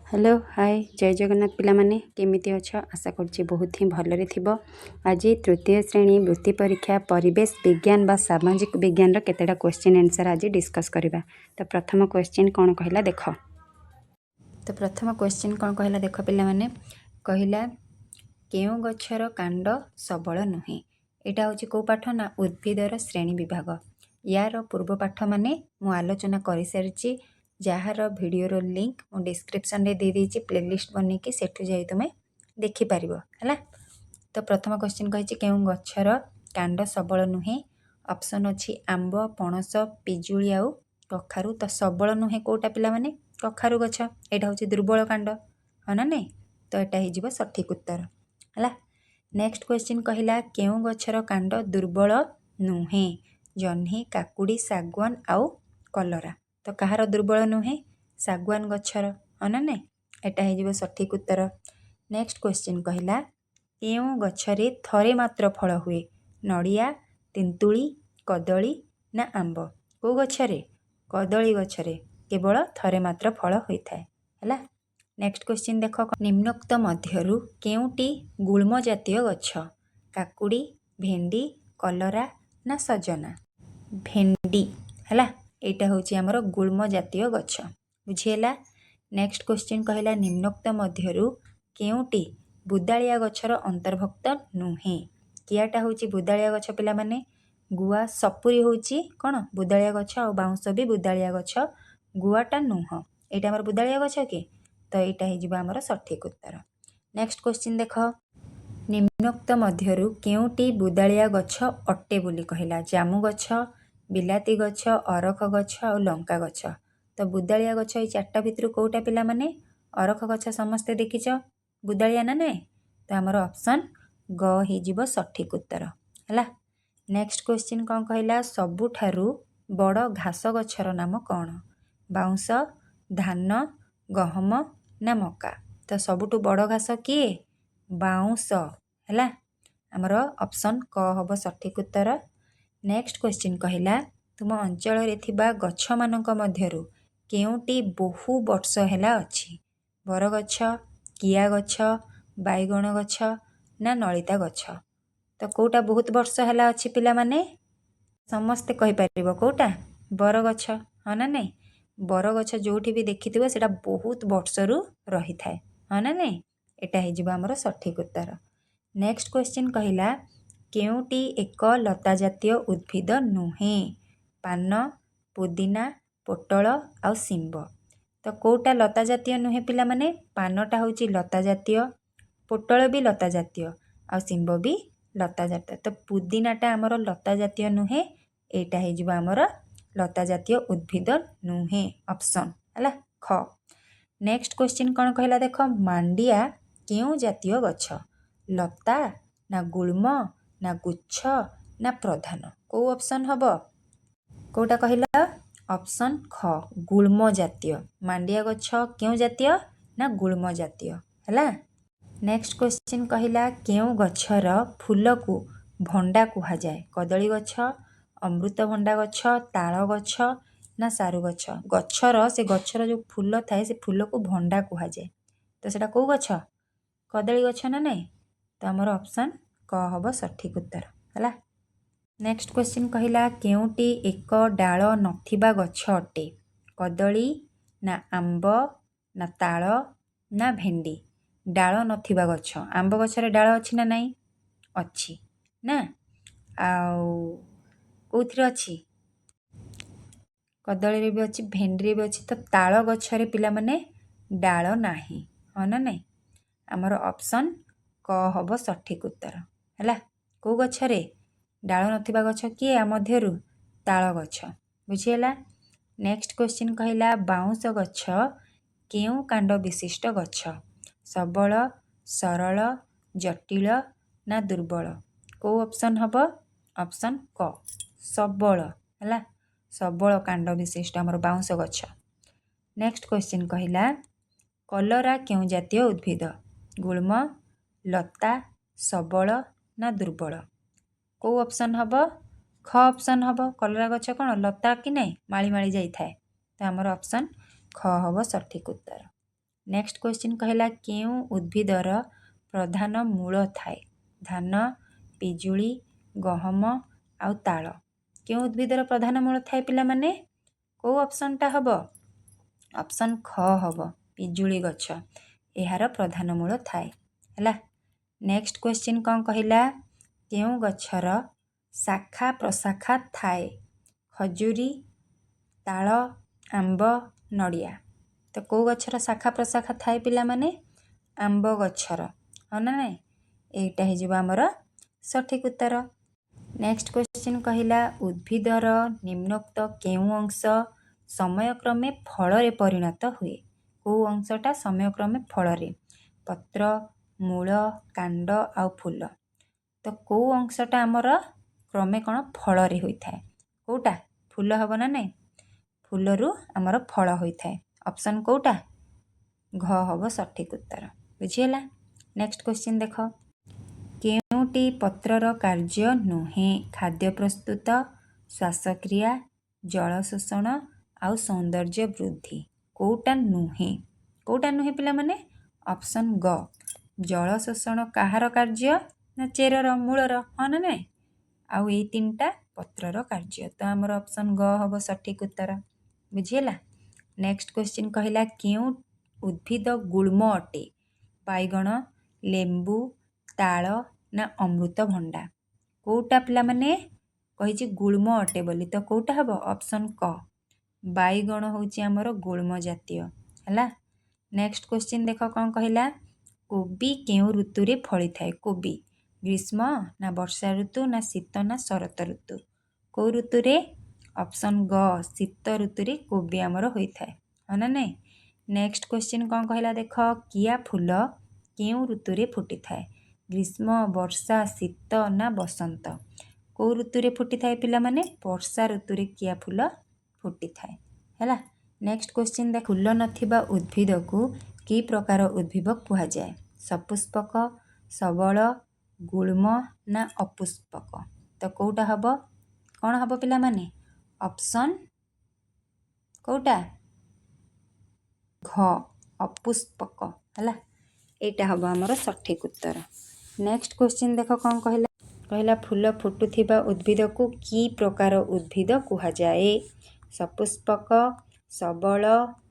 Hello hi जय जगन्नाथ पिला माने केमिति अछ आशा करछि बहुत ही भलरे थिबो। आज तृतीय श्रेणी वृत्ति परीक्षा परिवेश विज्ञान बा सामाजिक विज्ञान रो केतेडा क्वेश्चन आंसर आज डिस्कस करिबा। तो प्रथम क्वेश्चन कोन कहला देखो। तो प्रथम क्वेश्चन कोन कहला देखो पिला माने कहला केउ गछर कांड सबल नुहे। एटा होछि को पाठ ना उद्भिदर श्रेणी विभाग। यार पूर्व पाठ माने मु आलोचना करि सारिछि जार वीडियो रो लिंक मु डिस्क्रिप्शन रे दे देछि प्लेलिस्ट बनै कि सेठु जाई तुमे देखि पारिबो हला। तो प्रथम क्वेश्चन कहिछि केउ गछर कांड सबल नुहे। ऑप्शन अछि आंब पणस पिजुली आउ कखारु। तो सबल नुहे कोटा पिला माने कखारु गछ एटा होछि दुर्बल कांड हना नै। तो एटा हि जिवो सठिक उत्तर हला। नेक्स्ट क्वेश्चन कहिला केउ गछर कांड दुर्बल नुहे। जन्ही काकुड़ी सागवान आउ कलरा। तो कहार दुर्बल नुहे सागवान गछर हना नै एटा हि जिवो सठिक उत्तर। नेक्स्ट क्वेश्चन कहिला केउ गछरे थरे मात्र फल हुए। नड़िया तिंतुली कदली ना आंब। को गछरे कदली गछरे केवल थरे मात्र फल होइथाय हला। नेक्स्ट क्वेश्चन देखो निम्नोक्त मध्यरु केउटी गुल्म जातीय गछ। काकुड़ी भेंडी कलरा ना सजना। भेंडी हला एटा होछि हमर गुल्म जातीय गछ बुझिएला। नेक्स्ट क्वेश्चन कहला निम्नोक्त मध्यरु केउटी बुदालिया गछर अंतर्भुक्त नुहे। कियाटा होछि बुदालिया गछ पिला माने गुआ सपुरी होछि कोन बुदालिया गछ आ बाउंस भी बुदालिया गछ गुआटा नुह एटा हमर बुदालिया गछ के। तो एटा हि जिवो हमर सठिक उत्तर। नेक्स्ट क्वेश्चन देखो निम्नोक्त मध्यरु केउटी बुदालिया गछ अट्टे बोली कहला। जामु गछ बिलाती गछ अरख गछ और लंका गछ। तो बुदालिया गछ ए चारटा भितरु कोटा पिला माने अरख गछ समस्ते देखिछ बुदालिया ना नै। तो हमर ऑप्शन ग हि जिवो सठिक उत्तर हला। नेक्स्ट क्वेश्चन कोन कहला सबुठारु बड़ घास गछर नाम कोन। बाउंस धान गहम ना मका। तो सबुठु बड़ घास किए बाउंस हला हमर ऑप्शन क हबो सठिक उत्तर। नेक्स्ट क्वेश्चन कहला तुम अंचल रे थिबा गछ मानक मध्यरु केउटी बहु वर्ष हेला अछि। बरगछ किया गछ बैगण गछ ना नलिता गछ। तो कोटा बहुत वर्ष हेला अछि पिला माने समस्ते कहि परिबो कोटा बरगछ हना नै। बरगछ जोठी भी देखिथिबो सेटा बहुत वर्षरु रहि थाए हना नै एटा हि जिवो हमर सठिक उत्तर। नेक्स्ट क्वेश्चन कहिला केउटी एक लता जातीय उद्भिद नुहे। पान पुदीना पोटल आउ सिंब। तो कोटा लता जातीय नुहे पिला माने पानटा होछि लता जातीय पोटल भी लता जातीय आउ सिंब भी लता जातीय। तो पुदीनाटा हमर लता जातीय नुहे एटा हि जिवो हमर लता जातीय उद्भिद नुहे ऑप्शन हला ख। नेक्स्ट क्वेश्चन कोन कहला देखो मांडिया केउ जातीय गछ। लता ना गुल्म ना गुच्छ ना प्रधान। को ऑप्शन हबो कोटा कहिला ऑप्शन ख गुल्म जातीय। मांडिया गछ केउ जातीय ना गुल्म जातीय हला। नेक्स्ट क्वेश्चन कहिला केउ गछर फूल को भंडा कुहा जाय। कदली गछ अमृत भंडा गछ ताଳ गछ ना सारु गछ। गछर से गछर जो फूल थाए से फूल को भंडा कुहा जाय। तो सेटा को गछ कदली गछ ना नै। तो हमर ऑप्शन क हबो सठिक उत्तर हला। नेक्स्ट क्वेश्चन कहिला केउटी एक डाळ नथिबा गछ अटे। कदली ना आंब ना ताळ ना भेंडी। डाळ नथिबा गछ आंब गछरे डाळ अछि ना नै अछि ना आउ कोथरे अछि कदली रे भी अछि भेंडी रे भी अछि। तो ताळ गछरे पिला माने डाळ नाही हना नै हमर ऑप्शन क हबो सठिक उत्तर हला। को गछरे डाळ नथिबा गछ किए आ मध्यरु ताळ गछ बुझिएला। नेक्स्ट क्वेश्चन कहिला बाउंस गछ केउ कांड विशिष्ट गछ। सबल सरल जटिल ना दुर्बल। को ऑप्शन हबो ऑप्शन क सबल हला सबल कांड विशिष्ट हमर बाउंस गछ। नेक्स्ट क्वेश्चन कहिला कलरा केउ जातीय उद्भिद। गुल्म लता सबल ना दुर्बल। को ऑप्शन हबो ख ऑप्शन हबो कलरा गछ कोन लता कि नै माळी माळी जाई थाए। तो हमर ऑप्शन ख हबो सठिक उत्तर। नेक्स्ट क्वेश्चन कहला केउं उद्भिदर प्रधान मूल थाए धान पिजुली गहम आउ ताल केउं उद्भिदर प्रधान मूल थाए पिला माने को ऑप्शनटा हब ऑप्शन ख हब पिजुली गछ एहार प्रधान मूल थाए हला। नेक्स्ट क्वेश्चन कौन कहला केउं गछर शाखा प्रशाखा थाए खजुरी ताल आंब नड़िया तो कौ गछर शाखा प्रशाखा थाए पिला माने आंब गछर हाँ ना नाई एटा हे आमर सठिक उत्तर। नेक्स्ट क्वेश्चन कहला उद्भिदर निम्नोक्त केउं अंश समयक्रमे फल परिणत हुए कौ अंशटा समयक्रमे फल पत्र मूल कांड आउ फूल तो कौ अंशटा आमर क्रमे कौन फल होता है कौटा फूल हम ना नहीं फूलरू आमर फल होता है ऑप्शन कौटा घ हम सठिक उत्तर बुझीगला। नेक्स्ट क्वेश्चन देख केउटी पत्रर कार्य नुहे खाद्य प्रस्तुत श्वासक्रिया जल शोषण आउ सौंदर्य वृद्धि कौटा नुहे पिला माने ऑप्शन ग जल शोषण कहार कार्य ना चेरर मूलर हाँ ना नाई आउ ये तीनटा पत्रर कार्य तो आमर ऑप्शन ग हम सठिक उत्तर बुझीगला। नेक्स्ट क्वेश्चन कहला केउं उद्भिद गुल्म अटे बैगण लेंबू ताल ना अमृतभंडा कौटा पिला माने कही गुल्म अटे बोली तो कौटा हम ऑप्शन क बैगण होची आमर गुल्म जातीय हला। नेक्स्ट क्वेश्चन देख कौन कहला कोबी केउं ऋतु रे फली थाए कोबी ग्रीष्म ना वर्षा ऋतु ना शीत ना शरत ऋतु कौ ऋतु रे ऑप्शन ग शीत ऋतु रे कोबी आमर होता है हाँ ना नहीं। नेक्स्ट क्वेश्चन कौन कहला देख किया फूल केउं ऋतु रे फुटी थाए ग्रीष्म वर्षा शीत ना बसंत कौ ऋतु रे फुटी थाए पिला माने वर्षा ऋतु रे किया फूल फुटी थाए हैला। नेक्स्ट क्वेश्चन देख फूल नथिबा उद्भिद को कि प्रकार उद्भिद कुहा जाए सपुष्पक सबल गुल्म ना अपुष्पक तो कौटा हब कौन हब पिला माने ऑप्शन कौटा घ अपुष्पक हला एटा हब आमर सठिक उत्तर। नेक्स्ट क्वेश्चन देख कौन कहला फूल फुटुथिबा उद्भिद को कि प्रकार उद्भिद कुहा जाए सपुष्पक सबल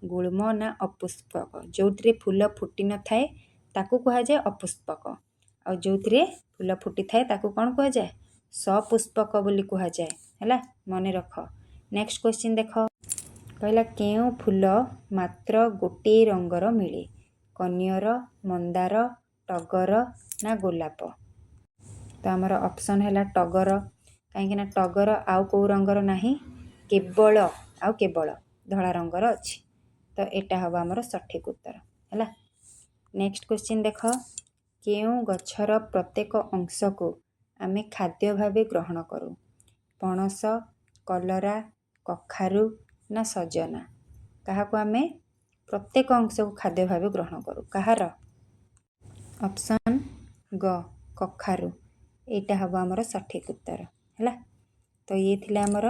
गुल्म ना अपुष्पक जोथरे फूल फुटी न थाए ताकू कुहा जाए अपुष्पक और जोथरे फूल फुटी थाए ताकू कौन कुहा जाए सपुष्पक बोली कुहा जाए हैला मने रख। नेक्स्ट क्वेश्चन देख कहला केउं फूल मात्र गोटे रंगर मिले कनियर मंदार टगर ना गोलाप तो आमर ऑप्शन हैला टगर कहीं ना टगर आउ कौ रंगर नाही केवल धला रंगर अच्छी तो एटा हम आमर सठिक उत्तर हैला। नेक्स्ट क्वेश्चन देख केउं गछर प्रत्येक अंश को आमे खाद्य भावे ग्रहण करूँ पणस कलरा कखारु ना सजना कहा को आमे प्रत्येक अंश को खाद्य भावे ग्रहण करूँ कहार ऑप्शन ग कखारु एटा हम आमर सठिक उत्तर हैला। तो ये थिला आमर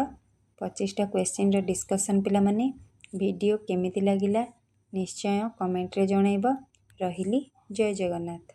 25टा क्वेश्चन रे डिस्कशन पिला माने वीडियो केमिति लागिला निश्चय कमेंट रे जणाइब रहिली जय जगन्नाथ।